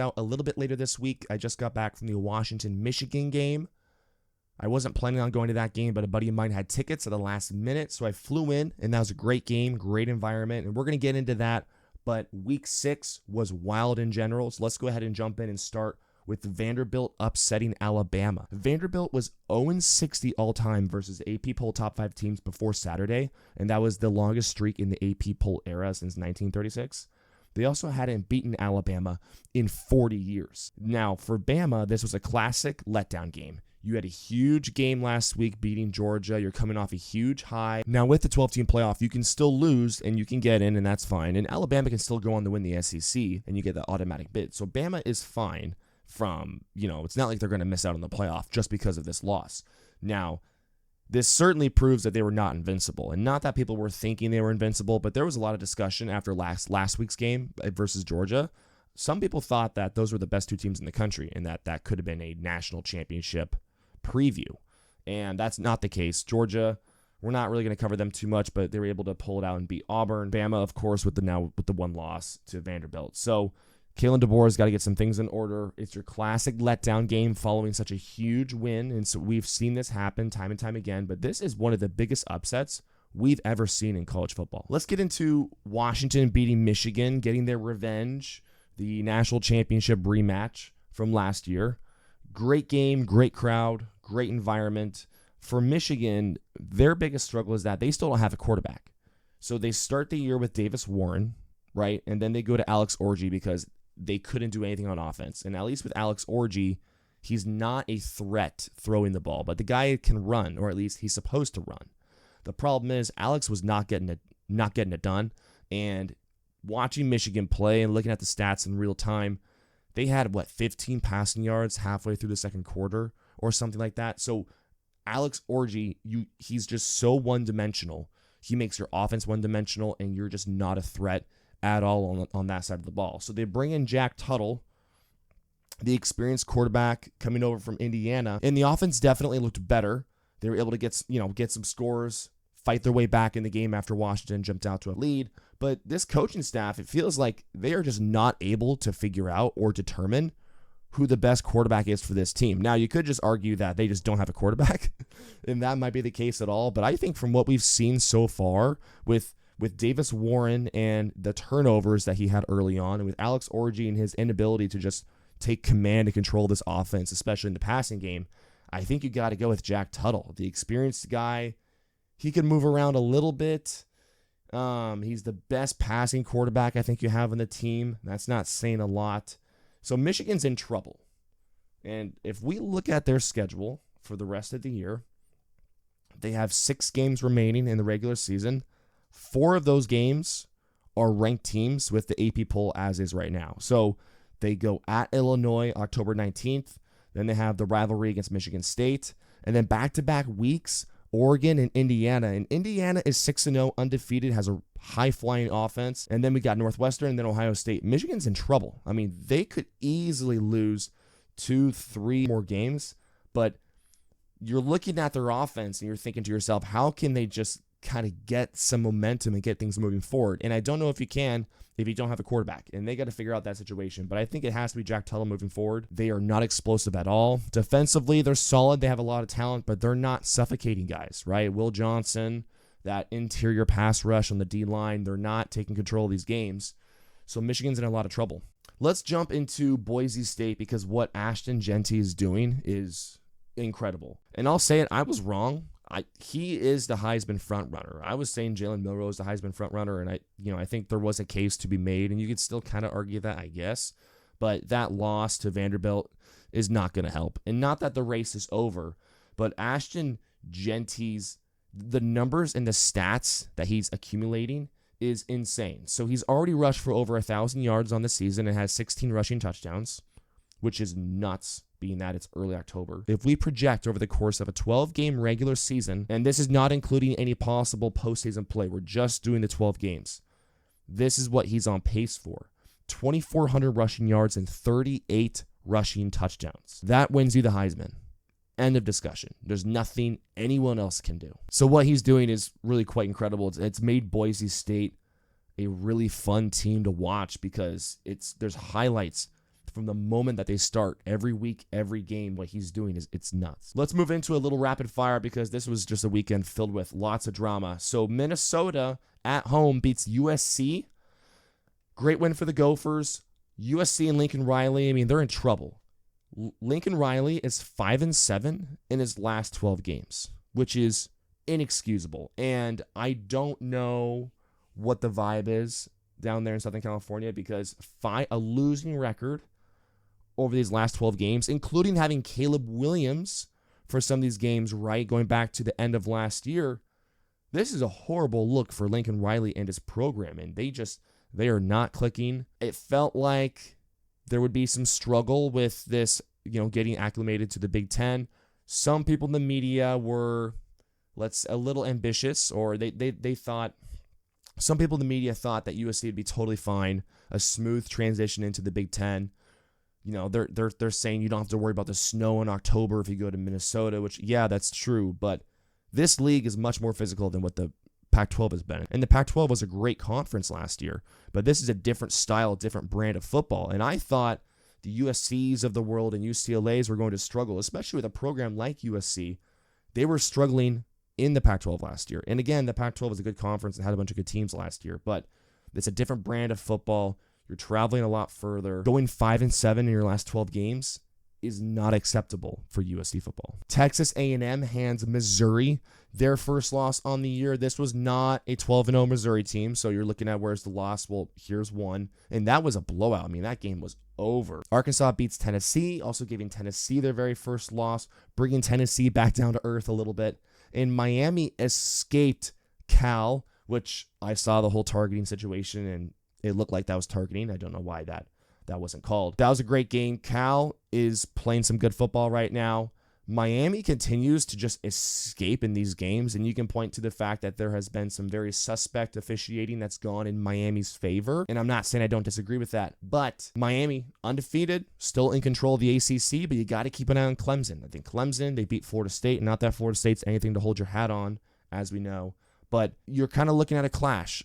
Out a little bit later this week, I just got back from the Washington-Michigan game. I wasn't planning on going to that game, but a buddy of mine had tickets at the last minute, so I flew in, and that was a great game, great environment, and we're going to get into that. But week 6 was wild in general, so let's go ahead and jump in and start with Vanderbilt upsetting Alabama. Vanderbilt was 0-60 all-time versus AP poll top 5 teams before Saturday, and that was the longest streak in the AP poll era since 1936. They also hadn't beaten Alabama in 40 years. Now, for Bama, this was a classic letdown game. You had a huge game last week beating Georgia. You're coming off a huge high. Now, with the 12-team playoff, you can still lose and you can get in, and that's fine. And Alabama can still go on to win the SEC, and you get the automatic bid. So Bama is fine from, it's not like they're going to miss out on the playoff just because of this loss. Now, this certainly proves that they were not invincible. And not that people were thinking they were invincible, but there was a lot of discussion after last week's game versus Georgia. Some people thought that those were the best 2 teams in the country and that could have been a national championship preview. And that's not the case. Georgia, we're not really going to cover them too much, but they were able to pull it out and beat Auburn. Bama, of course, with the one loss to Vanderbilt. So Kalen DeBoer's got to get some things in order. It's your classic letdown game following such a huge win, and so we've seen this happen time and time again, but this is one of the biggest upsets we've ever seen in college football. Let's get into Washington beating Michigan, getting their revenge, the national championship rematch from last year. Great game, great crowd, great environment. For Michigan, their biggest struggle is that they still don't have a quarterback. So they start the year with Davis Warren, right? And then they go to Alex Orji because they couldn't do anything on offense. And at least with Alex Orji, he's not a threat throwing the ball, but the guy can run, or at least he's supposed to run. The problem is Alex was not getting it done. And watching Michigan play and looking at the stats in real time, they had, 15 passing yards halfway through the second quarter or something like that. So Alex Orji, he's just so one-dimensional. He makes your offense one-dimensional, and you're just not a threat at all on that side of the ball. So they bring in Jack Tuttle, the experienced quarterback coming over from Indiana, and the offense definitely looked better. They were able to get some scores, fight their way back in the game after Washington jumped out to a lead. But this coaching staff, it feels like they are just not able to figure out or determine who the best quarterback is for this team. Now, you could just argue that they just don't have a quarterback, and that might be the case at all. But I think from what we've seen so far with Davis Warren and the turnovers that he had early on, and with Alex Orji and his inability to just take command and control this offense, especially in the passing game, I think you got to go with Jack Tuttle, the experienced guy. He can move around a little bit. He's the best passing quarterback I think you have on the team. That's not saying a lot. So Michigan's in trouble. And if we look at their schedule for the rest of the year, they have 6 games remaining in the regular season. 4 of those games are ranked teams with the AP poll as is right now. So they go at Illinois October 19th. Then they have the rivalry against Michigan State. And then back-to-back weeks, Oregon and Indiana. And Indiana is 6-0, undefeated, has a high-flying offense. And then we got Northwestern and then Ohio State. Michigan's in trouble. I mean, they could easily lose 2-3 more games. But you're looking at their offense and you're thinking to yourself, how can they just kind of get some momentum and get things moving forward? And I don't know if you can if you don't have a quarterback, and they got to figure out that situation. But I think it has to be Jack Tuttle moving forward. They are not explosive at all. Defensively, they're solid. They have a lot of talent, but they're not suffocating guys, right? Will Johnson, that interior pass rush on the D-line, they're not taking control of these games. So Michigan's in a lot of trouble. Let's jump into Boise State, because what Ashton Jeanty is doing is incredible. And I'll say it, I was wrong. He is the Heisman front runner. I was saying Jalen Milroe is the Heisman front runner, and I think there was a case to be made, and you could still kind of argue that, I guess. But that loss to Vanderbilt is not going to help. And not that the race is over, but Ashton Jeanty's, the numbers and the stats that he's accumulating is insane. So he's already rushed for over 1,000 yards on the season and has 16 rushing touchdowns, which is nuts, being that it's early October. If we project over the course of a 12-game regular season, and this is not including any possible postseason play, we're just doing the 12 games, this is what he's on pace for. 2,400 rushing yards and 38 rushing touchdowns. That wins you the Heisman. End of discussion. There's nothing anyone else can do. So what he's doing is really quite incredible. It's made Boise State a really fun team to watch, because there's highlights from the moment that they start. Every week, every game, what he's doing it's nuts. Let's move into a little rapid fire because this was just a weekend filled with lots of drama. So Minnesota at home beats USC. Great win for the Gophers. USC and Lincoln Riley, I mean, they're in trouble. Lincoln Riley is 5-7 in his last 12 games, which is inexcusable. And I don't know what the vibe is down there in Southern California because a losing record over these last 12 games, including having Caleb Williams for some of these games, right, going back to the end of last year. This is a horrible look for Lincoln Riley and his program, and they are not clicking. It felt like there would be some struggle with this, getting acclimated to the Big Ten. Some people in the media were, a little ambitious, or they thought, some people in the media thought that USC would be totally fine, a smooth transition into the Big Ten. They're saying you don't have to worry about the snow in October if you go to Minnesota, which, yeah, that's true, but this league is much more physical than what the Pac-12 has been. And the Pac-12 was a great conference last year, but this is a different style, different brand of football. And I thought the USCs of the world and UCLAs were going to struggle, especially with a program like USC. They were struggling in the Pac-12 last year. And again, the Pac-12 was a good conference and had a bunch of good teams last year, but it's a different brand of football. You're traveling a lot further. Going 5-7 in your last 12 games is not acceptable for USC football. Texas A&M hands Missouri their first loss on the year. This was not a 12-0 Missouri team, so you're looking at where's the loss. Well, here's one, and that was a blowout. I mean, that game was over. Arkansas beats Tennessee, also giving Tennessee their very first loss, bringing Tennessee back down to earth a little bit. And Miami escaped Cal, which I saw the whole targeting situation, and it looked like that was targeting. I don't know why that wasn't called. That was a great game. Cal is playing some good football right now. Miami continues to just escape in these games, and you can point to the fact that there has been some very suspect officiating that's gone in Miami's favor, and I'm not saying I don't disagree with that, but Miami, undefeated, still in control of the ACC, but you got to keep an eye on Clemson. I think Clemson, they beat Florida State, not that Florida State's anything to hold your hat on, as we know, but you're kind of looking at a clash,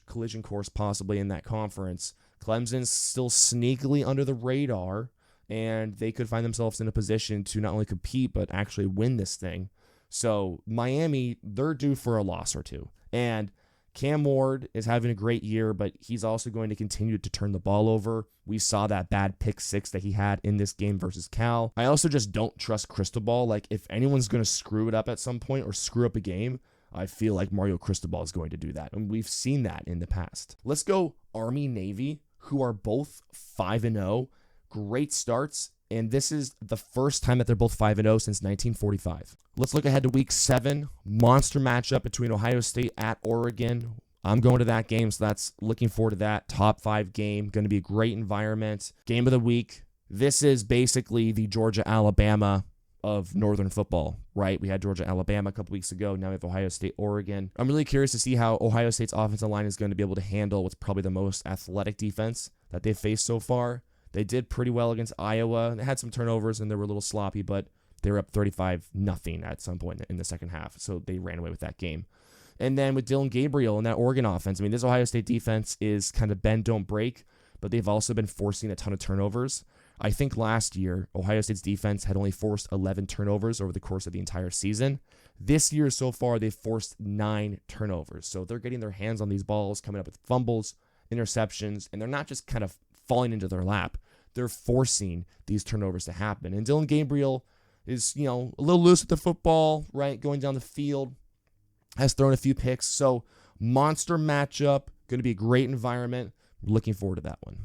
collision course possibly in that conference. Clemson's still sneakily under the radar, and they could find themselves in a position to not only compete, but actually win this thing. So Miami, they're due for a loss or two. And Cam Ward is having a great year, but he's also going to continue to turn the ball over. We saw that bad pick six that he had in this game versus Cal. I also just don't trust Cristobal. Like, if anyone's going to screw it up at some point or screw up a game, I feel like Mario Cristobal is going to do that. And we've seen that in the past. Let's go Army-Navy, who are both 5-0. Great starts, and this is the first time that they're both 5-0 since 1945. Let's look ahead to Week 7. Monster matchup between Ohio State at Oregon. I'm going to that game, so that's looking forward to that. Top 5 game. Going to be a great environment. Game of the week. This is basically the Georgia-Alabama of Northern football, right? We had Georgia-Alabama a couple weeks ago. Now we have Ohio State-Oregon. I'm really curious to see how Ohio State's offensive line is going to be able to handle what's probably the most athletic defense that they've faced so far. They did pretty well against Iowa. They had some turnovers and they were a little sloppy, but they were up 35-0 at some point in the second half. So they ran away with that game. And then with Dylan Gabriel and that Oregon offense, I mean, this Ohio State defense is kind of bend, don't break, but they've also been forcing a ton of turnovers. I think last year, Ohio State's defense had only forced 11 turnovers over the course of the entire season. This year so far, they've forced 9 turnovers. So they're getting their hands on these balls, coming up with fumbles, interceptions, and they're not just kind of falling into their lap. They're forcing these turnovers to happen. And Dylan Gabriel is, a little loose with the football, right? Going down the field, has thrown a few picks. So monster matchup, going to be a great environment. Looking forward to that one.